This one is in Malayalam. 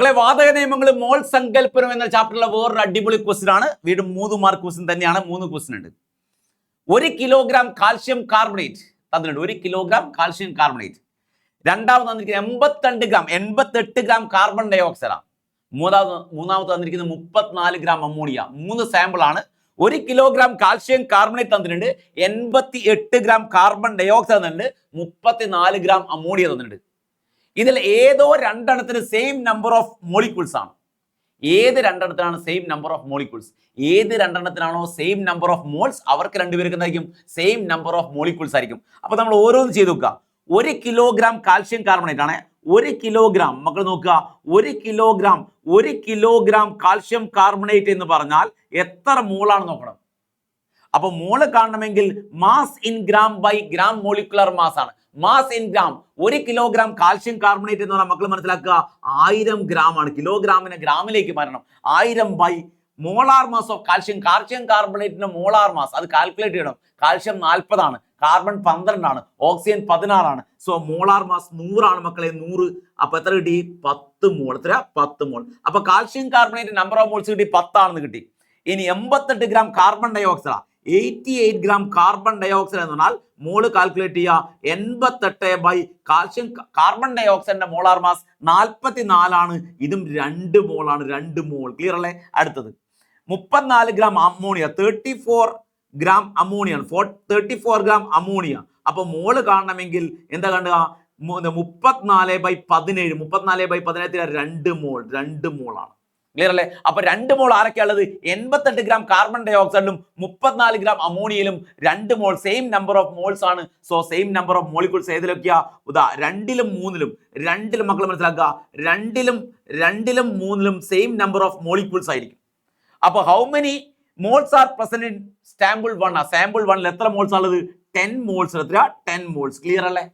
മക്കളെ വാതക നിയമങ്ങൾ മോൾ സങ്കല്പനം എന്ന ചാപ്റ്ററിലെ വേറൊരു അടിപൊളി ക്വസ്റ്റ്യൻ ആണ്. വീണ്ടും 3 മാർക്ക് ക്വസ്റ്റ്യൻ തന്നെയാണ്. 3 ക്വസ്റ്റ്യൻ ഉണ്ട്. 1 കിലോഗ്രാം കാൽഷ്യം കാർബണേറ്റ് തന്നിട്ടുണ്ട്. 1 കിലോഗ്രാം കാൽഷ്യം കാർബണേറ്റ്. രണ്ടാമത് തന്നിരിക്കുന്നത് 88 ഗ്രാം കാർബൺ ഡൈ ഓക്സൈഡ്. മൂന്നാമത് തന്നിരിക്കുന്നത് 34 ഗ്രാം അമോണിയ. 3 സാമ്പിൾ ആണ്. 1 കിലോഗ്രാം കാൽഷ്യം കാർബണേറ്റ് തന്നിട്ടുണ്ട്, 88 ഗ്രാം കാർബൺ ഡൈ ഓക്സൈഡ് തന്നിട്ടുണ്ട്, 34 ഗ്രാം അമോണിയ തന്നിട്ടുണ്ട്. ഇതിൽ ഏതോ രണ്ടെണ്ണത്തിന് സെയിം നമ്പർ ഓഫ് മോളിക്യൂൾസ് ആണ്. ഏത് രണ്ടെണ്ണത്തിനാണ് സെയിം നമ്പർ ഓഫ് മോളിക്യൂൾസ്? ഏത് രണ്ടെണ്ണത്തിനാണോ സെയിം നമ്പർ ഓഫ് മോൾസ് അവർക്ക് രണ്ടുപേർക്ക് എന്തായിരിക്കും? സെയിം നമ്പർ ഓഫ് മോളിക്യൂൾസ് ആയിരിക്കും. അപ്പൊ നമ്മൾ ഓരോന്ന് ചെയ്ത് നോക്കുക. 1 കിലോഗ്രാം കാൽഷ്യം കാർബണേറ്റ് ആണ്. 1 കിലോഗ്രാം മക്കൾ നോക്കുക, 1 കിലോഗ്രാം കാൽഷ്യം കാർബണേറ്റ് എന്ന് പറഞ്ഞാൽ എത്ര മോളാണ് നോക്കണം. അപ്പൊ മോള് കാണണമെങ്കിൽ mass in gram by gram molecular mass ആണ്. Mass in gram. 1 kilogram calcium carbonate എന്ന് പറഞ്ഞാൽ മക്കൾ മനസ്സിലാക്കുക 1000 ഗ്രാം ആണ്. കിലോഗ്രാമിനെ ഗ്രാമിലേക്ക് മാറ്റണം. 1000 by molar mass of calcium. Calcium കാർബണേറ്റിന്റെ മോളാർ മാസ് അത് കാൽക്കുലേറ്റ് ചെയ്യണം. കാൽഷ്യം 40 ആണ്, കാർബൺ 12 ആണ്, ഓക്സിജൻ 16 ആണ്. സോ മോളാർ മാസ് 100 ആണ് മക്കളെ. 100. അപ്പൊ എത്ര കിട്ടി? 10 മോൾ. എത്ര? 10 മോൾ. അപ്പൊ calcium carbonate number of moles കിട്ടി 10 ആണെന്ന് കിട്ടി. ഇനി 88 ഗ്രാം കാർബൺ ഡൈ ഓക്സൈഡ്, 88 ഗ്രാം കാർബൺ ഡൈ ഓക്സൈഡ് എന്ന് പറഞ്ഞാൽ മോള് കാൽക്കുലേറ്റ് ചെയ്യുക. 88 ബൈ കാൽഷ്യം കാർബൺ ഡൈ ഓക്സൈഡിന്റെ മോളാർ മാസ് 44 ആണ്. ഇതും 2 മോളാണ്. 2 മോൾ. ക്ലിയർ അല്ലേ? അടുത്തത് 34 gram ammonia. 34 gram ammonia. 34 gram ammonia. അപ്പൊ മോള് കാണണമെങ്കിൽ എന്താ കണ്ടുക? 34 ബൈ 17. 34 ബൈ 17 2 മോൾ. 2 മോളാണ്. ക്ലിയർ അല്ലേ? അപ്പൊ 2 മോൾ ആരൊക്കെയുള്ളത്? 88 ഗ്രാം കാർബൺ ഡൈ ഓക്സൈഡിലും 34 ഗ്രാം അമോണിയയിലും 2 mole. Same number of moles ആണ്. So same number of molecules ഏതിലൊക്കെയാ? 2ലും 3ലും. 2ലും മക്കൾ മനസ്സിലാക്കുക, 2ലും 3ലും സെയിം നമ്പർ ഓഫ് മോളിക്യൂൾസ് ആയിരിക്കും. അപ്പൊ how many moles are present in sample 1? Sample 1ൽ എത്ര മോൾസ് ആണുള്ളത്? 10 മോൾസ്. എത്ര? 10 മോൾസ്. ക്ലിയർ അല്ലേ?